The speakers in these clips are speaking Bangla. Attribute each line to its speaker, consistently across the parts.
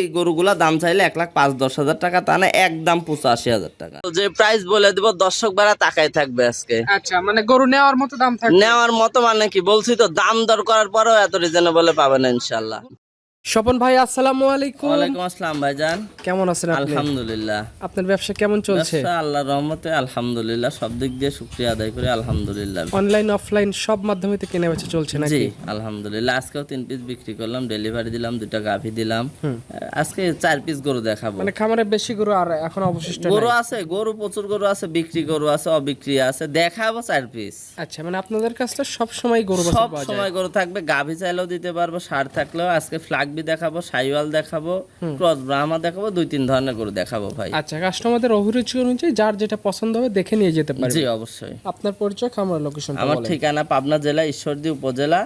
Speaker 1: এই গরুগুলা দাম চাইলে 1,05,10,000 টাকা, তা না একদম 85,000 টাকা। যে প্রাইস বলে দিব দর্শক ভাড়া তাকাই থাকবে আজকে।
Speaker 2: আচ্ছা, মানে গরু নেওয়ার মতো দাম থাকবে।
Speaker 1: নেওয়ার মতো মানে কি বলছি তো, দাম দর করার পরেও এত রিজনেবল পাবেন না ইনশাআল্লাহ।
Speaker 2: স্বপন ভাই, আসসালামু আলাইকুম।
Speaker 1: ওয়ালাইকুম আসসালাম ভাইজান।
Speaker 2: কেমন আছেন আপনি?
Speaker 1: আলহামদুলিল্লাহ।
Speaker 2: আপনার ব্যবসা কেমন চলছে?
Speaker 1: ব্যবসা আল্লাহর রহমতে আলহামদুলিল্লাহ, সব দিক দিয়ে শুকরিয়া আদায় করি আলহামদুলিল্লাহ।
Speaker 2: অনলাইন অফলাইন সব মাধ্যমে তো কেনা বেচা চলছে
Speaker 1: জি
Speaker 2: নাকি?
Speaker 1: আলহামদুলিল্লাহ। আজকেও 3 পিস বিক্রি করলাম, ডেলিভারি দিলাম, 2টা গাভী দিলাম। আজকে 4 পিস গরু দেখাবো।
Speaker 2: মানে খামারে বেশি গরু আর এখন অবশিষ্ট
Speaker 1: গরু
Speaker 2: নাই?
Speaker 1: আছে, গরু প্রচুর গরু আছে, বিক্রি গরু আছে, অবিক্রি আছে, দেখাবো 4 পিস।
Speaker 2: আচ্ছা, মানে আপনাদের কাছে সব সময় গরু বাছুর
Speaker 1: সব
Speaker 2: পাওয়া যায়?
Speaker 1: সময় গরু থাকবে, গাভী চাইলেও দিতে পারবো, ষাঁড় থাকলেও। আজকে ফ্লাগবি দেখাবো, সাইওয়াল দেখাবো, ক্রস ব্রাহ্মা দেখাবো, 2-3 ধরনের গরু দেখাবো ভাই।
Speaker 2: আচ্ছা, কাস্টমারদের অভিরুচি অনুযায়ী যার যেটা পছন্দ হবে দেখে নিয়ে যেতে পারবে।
Speaker 1: জি অবশ্যই।
Speaker 2: আপনার পরিচয়, খামার লোকেশন
Speaker 1: আমার
Speaker 2: বলেন।
Speaker 1: ঠিকানা পাবনা জেলা ঈশ্বরদী উপজেলা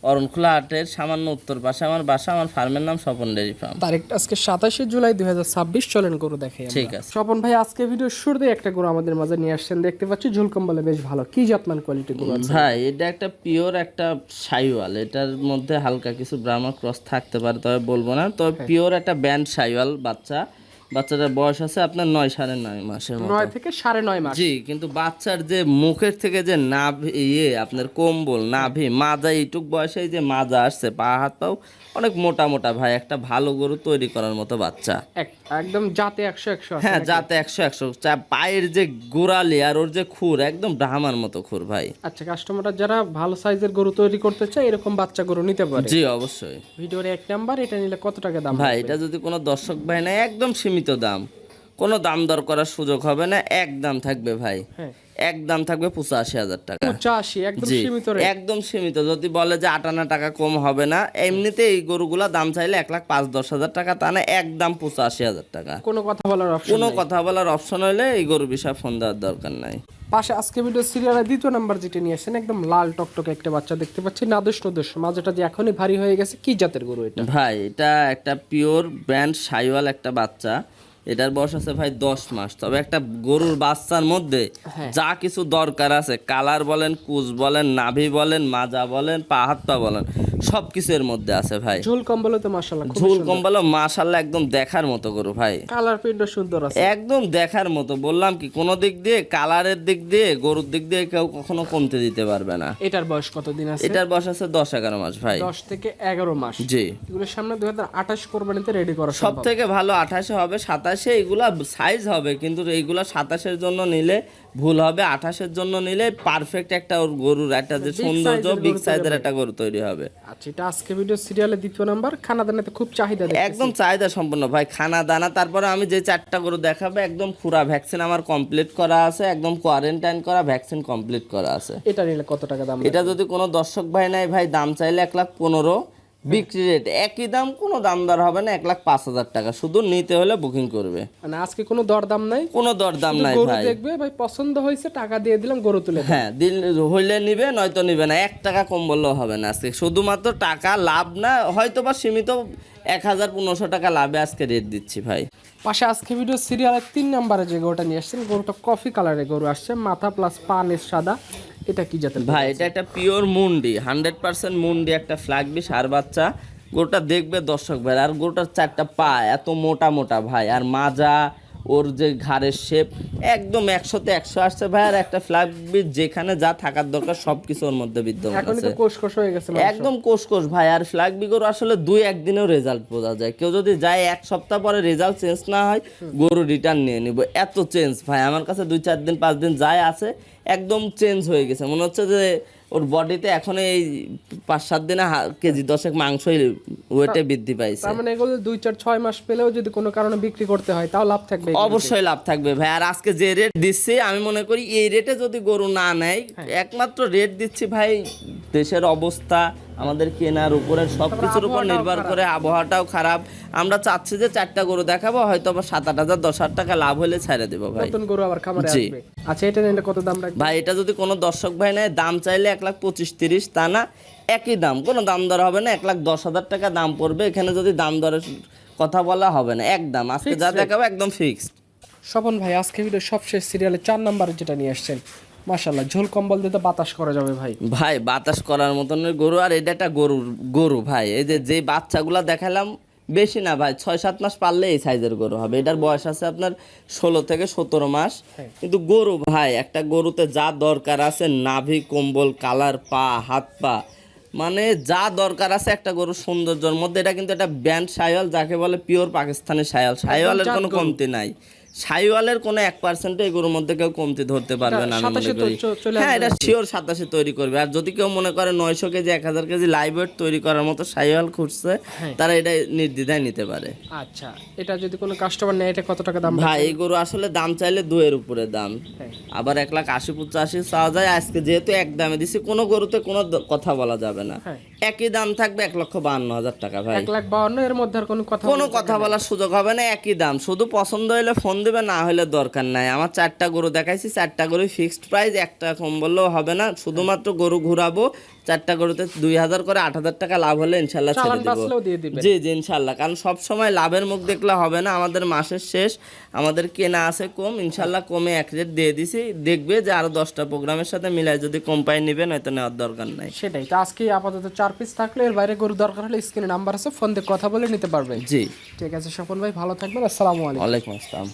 Speaker 1: অরণখোলা হাটের সামান্য উত্তর পাশে আমার বাসা। আমার ফার্মের নাম স্বপন ডেয়ারি ফার্ম।
Speaker 2: তারিখ আজকে 27 জুলাই 2026। চলেন গরু দেখাই আমরা।
Speaker 1: ঠিক আছে।
Speaker 2: স্বপন ভাই, আজকে ভিডিও শুরুতে একটা গরু আমাদের মাঝে নিয়ে আসছেন, দেখতে পাচ্ছি ঝুলকম্বলে বেশ ভালো। কি জাতমান কোয়ালিটি গরু আছে?
Speaker 1: ভাই এটা একটা পিওর একটা সাইওয়াল, এটার মধ্যে হালকা কিছু ব্রাহ্মা ক্রস থাকতে পারে, তবে বলবো না। তবে পিওর একটা ব্যান্ড সাইওয়াল বাচ্চা। বাচ্চাটার বয়স আছে আপনার 9-9.5 মাসের মতো।
Speaker 2: 9 থেকে 9.5 মাস।
Speaker 1: জি, কিন্তু বাচ্চার যে মুখের থেকে যে নাভি আপনার কম্বল নাভি মাজা, এইটুক বয়সে যে মাজা আসছে, পা হাত পাও অনেক মোটা মোটা ভাই, একটা ভালো গরু তৈরি করার মতো বাচ্চা।
Speaker 2: একদম জাতে 100 আছে
Speaker 1: হ্যাঁ
Speaker 2: নাকি?
Speaker 1: যাতে 100 পায়ের যে গোড়ালি আর ওর যে খুর একদম ব্রাহ্মার মতো খুর ভাই।
Speaker 2: আচ্ছা, কাস্টমাররা যারা ভালো সাইজের গরু তৈরি করতে চায় এরকম বাচ্চা গরু নিতে পারে?
Speaker 1: জি অবশ্যই।
Speaker 2: ভিডিওর 1 নাম্বার, এটা নিলে কত টাকা দাম
Speaker 1: ভাই
Speaker 2: পড়বে?
Speaker 1: এটা যদি কোনো দর্শক ভাই না, একদম সীমিত দাম, কোনো দাম দর করার সুযোগ হবে না, একদম থাকবে ভাই।
Speaker 2: হ্যাঁ,
Speaker 1: একদম থাকবে 85,000 টাকা।
Speaker 2: 85 একদম
Speaker 1: জি
Speaker 2: সীমিত রেট।
Speaker 1: একদম সীমিত। যদি বলে যে 58 টাকা কম হবে না, এমনিতে এই গরুগুলা দাম চাইলে 1,05,10,000 টাকা, তা না একদম 85,000 টাকা।
Speaker 2: কোনো কথা বলার অপশন
Speaker 1: কোনো
Speaker 2: নেই।
Speaker 1: কথা বলার অপশন হলে এই গরুর বিষয়ে ফোন দেওয়ার দরকার নাই।
Speaker 2: পাশে আজকে ভিডিও সিরিয়ালের 2 নাম্বার যেটা নিয়ে আসেন, একদম লাল টকটকে একটা বাচ্চা দেখতে পাচ্ছি, নাদুস নদুস, মাঝেটা যে এখনই ভারী হয়ে গেছে। কি জাতের গরু এটা?
Speaker 1: ভাই এটা একটা পিওর ব্র্যান্ড সাইওয়াল একটা বাচ্চা। এটার বয়স আছে ভাই 10 মাস। তবে একটা গরুর বাচ্চার মধ্যে যা কিছু দরকার আছে, কালার বলেন, কুচ বলেন, নাভি বলেন, মাজা বলেন, পা হাত পা বলেন, সব কিছু এর মধ্যে আছে ভাই।
Speaker 2: ঝুল কম্বলে তো মাশাআল্লাহ খুব
Speaker 1: ঝুল কম্বল মাশাআল্লাহ একদম দেখার মতো গরু ভাই।
Speaker 2: কালার প্রিন্টও সুন্দর আছে।
Speaker 1: একদম দেখার মতো। বললাম কি, কোনো দিক দিয়ে কালারের দিক দিয়ে গরুর দিক দিয়ে কেউ কখনো কমতে দিতে পারবে না।
Speaker 2: এটার বয়স কতদিন আছে?
Speaker 1: এটার বয়স আছে 10-11 মাস ভাই।
Speaker 2: 10 থেকে 11 মাস।
Speaker 1: জি।
Speaker 2: এগুলোর সামনে 2028 কোরবানিতে রেডি করা
Speaker 1: সব
Speaker 2: সম্ভব।
Speaker 1: থেকে ভালো 28-এ হবে, 27-এ এইগুলা সাইজ হবে, কিন্তু এইগুলা 27-এর জন্য নিলে ভুল হবে, 28-এর জন্য নিলে পারফেক্ট একটা ওর গরুর একটা যে সৌন্দর্য, বিগ সাইজের একটা গরু তৈরি হবে।
Speaker 2: আচ্ছা, এটা আজকে ভিডিও সিরিয়ালের 2 নাম্বার। খানা দানাতে খুব চাহিদা দেখতেছি।
Speaker 1: একদম চাহিদা সম্পন্ন ভাই, খানা দানা। তারপরে আমি যে 4টা গরু দেখাবো, একদম খুরা ভ্যাকসিন আমার কমপ্লিট করা আছে, একদম কোয়ারেন্টাইন করা, ভ্যাকসিন কমপ্লিট করা আছে।
Speaker 2: এটা নিলে কত টাকা দাম?
Speaker 1: এটা যদি কোনো দর্শক ভাই নাই ভাই, দাম চাইলে 1,15,000, বিক্রি রেট একই দাম, কোনো দাম দর হবে না, 1,05,000 টাকা। শুধু নিতে হলে বুকিং করবে,
Speaker 2: মানে আজকে কোনো দরদাম নাই,
Speaker 1: কোনো দরদাম নাই
Speaker 2: গরু
Speaker 1: ভাই।
Speaker 2: দেখবে ভাই, পছন্দ হয়েছে টাকা দিয়ে দিলাম, গরু তুলে দিলাম।
Speaker 1: হ্যাঁ, দিল হইলে নিবে, নয়তো নিবে না। 1 টাকা কম বললেও হবে না আজকে। শুধুমাত্র টাকা লাভ না, হয়তো বা সীমিত 1,000-1,500 টাকা লাভে আজকে রেট দিচ্ছি ভাই।
Speaker 2: পাশে আজকে ভিডিও সিরিয়ালের 3 নাম্বারে যে গরুটা নিয়ে আসছেন, গরুটা কফি কালারের গরু আসছে, মাথা প্লাস পান সাদা। এটা কি জাতের
Speaker 1: ভাই এটা একটা পিওর মুন্ডি, 100% মুন্ডি, একটা ফ্ল্যাগবি ষাঁড় বাচ্চা। গরুটা দেখবে দর্শক ভাই, আর গরুটার 4টা পা এত মোটা মোটা ভাই, আর মাজা, ওর যে ঘাড়ের শেপ একদম 100-তে 100 আসছে ভাই। আর একটা ফ্ল্যাগবি যেখানে যা থাকার দরকার সবকিছু ওর মধ্যে বিদ্যমান
Speaker 2: এখনই
Speaker 1: আছে।
Speaker 2: তো কোষ হয়ে গেছে মাংস।
Speaker 1: একদম কোষ ভাই। আর ফ্ল্যাগবি গরু আসলে 2-1 দিনেও রেজাল্ট বোঝা যায়। কেউ যদি যায় 1 সপ্তাহ পরে রেজাল্ট চেঞ্জ না হয়, গরু রিটার্ন নিয়ে নিব। এত চেঞ্জ ভাই, আমার কাছে 2-4 দিন 5 দিন যায় আছে, একদম চেঞ্জ হয়ে গেছে। মনে হচ্ছে যে ওর বডিতে এখন এই 5-7 দিনে কেজি 10 মাংস ওয়েটে বৃদ্ধি পাইছে।
Speaker 2: তার মানে এগুলো 2-4-6 মাস পেলেও যদি কোনো কারণে বিক্রি করতে হয় তাও লাভ থাকবে।
Speaker 1: অবশ্যই লাভ থাকবে ভাই। আর আজকে যে রেট দিচ্ছি, আমি মনে করি এই রেটে যদি গরু না নেয়, একমাত্র রেট দিচ্ছি ভাই দেশের অবস্থা, আমাদের কেনার উপরে, সবকিছুর উপর নির্ভর করে। আবহাওয়াটাও খারাপ। আমরা চাচ্ছি যে 4টা গরু দেখাবো, হয়তো বা 7-8 হাজার 10,000 টাকা লাভ হলে ছেড়ে দেবো ভাই।
Speaker 2: নতুন গরু আবার খামারে
Speaker 1: জি।
Speaker 2: আসবে। আচ্ছা, এটা নিলে কত দাম রাখবে?
Speaker 1: ভাই এটা যদি কোনো দর্শক ভাই নেয়, দাম চাইলে 1,25,30, তা না একই দাম, কোনো দাম দর হবে না, 1,10,000 টাকা দাম পড়বে। এখানে যদি দাম দরের কথা বলা হবে না, একদম আজকে যা দেখাবো একদম ফিক্সড।
Speaker 2: স্বপন ভাই, আজকে ভিডিও সবশেষ সিরিয়ালে 4 নাম্বারে যেটা নিয়ে আসছেন, মাশাআল্লাহ ঝোল কম্বল দিয়ে তো বাতাস করা যাবে ভাই।
Speaker 1: ভাই বাতাস করার মতন গরু। আর এটা একটা গরু ভাই। এই যে বাচ্চাগুলা দেখালাম, বেশি না ভাই, 6-7 মাস পারলে এই সাইজের গরু হবে। এটার বয়স আছে আপনার 16 থেকে 17 মাস। কিন্তু গরু ভাই, একটা গরুতে যা দরকার আছে, নাভি, কম্বল, কালার, পা, হাত পা, মানে যা দরকার আছে একটা গরুর সৌন্দর্যের মধ্যে, এটা কিন্তু একটা ব্যান্ড শাহিওয়াল, যাকে বলে পিওর পাকিস্তানি শাহিওয়াল। শাহিওয়ালের কোনো কমতি নাই, শাহিওয়ালের কোনো 1% এই গরুর মধ্যে কেউ কমতি ধরতে পারবে না আমি মনে করি। হ্যাঁ, এটা শিওর 27 তৈরি করবে। আর যদি কেউ মনে করে 900 কেজি 1000 কেজি লাইভ ওয়েট তৈরি করার মতো শাহিওয়াল খুঁজছে, তারা এটা নির্দ্বিধায় নিতে পারে।
Speaker 2: আচ্ছা, এটা যদি কোনো কাস্টমার নেয়, এটা কত টাকা দাম?
Speaker 1: ভাই এই গরু আসলে দাম চাইলে 2 এর উপরে দাম, আবার 1,80,85 চাওয়া যায়। আজকে যেহেতু এক দামে দিছি, কোনো গরুতে কোনো কথা বলা যাবে না, একই দাম থাকবে 1,52,000 টাকা ভাই।
Speaker 2: 1,52,000 এর মধ্যে আর কোনো
Speaker 1: কথা বলার সুযোগ হবে না, একই দাম। শুধু পছন্দ হলে ফোন দিবে, না হলে দরকার নাই। আমার 4টা গরু দেখাইছি, 4টা গরু ফিক্সড প্রাইস, একটা কম বললেও হবে না। শুধুমাত্র গরু ঘুরাবো, 4টা গরুতে 2,000 করে 8,000 টাকা লাভ হলে ইনশাল্লাহ ছেড়ে দেবো। জি জি ইনশাল্লাহ, কারণ সব সময় লাভের মুখ দেখলে হবে না। আমাদের মাসের শেষ, আমাদের কেনা আছে কম, ইনশাল্লাহ কমে এক রেট দিয়ে দিছি। দেখবে যে আরো 10টা প্রোগ্রামের সাথে মিলাই যদি কম পাই নিবেন, হয়তো নেওয়ার দরকার নাই।
Speaker 2: সেটাই তো, আজকে আপাতত 4 পিস থাকলে, এর বাইরে গরু দরকার হলে স্ক্রিনে নাম্বার আছে, ফোন দিয়ে কথা বলে নিতে পারবেন।
Speaker 1: জি
Speaker 2: ঠিক আছে স্বপন ভাই, ভালো থাকবেন। আসসালামু আলাইকুম।
Speaker 1: ওয়ালাইকুম আসসালাম।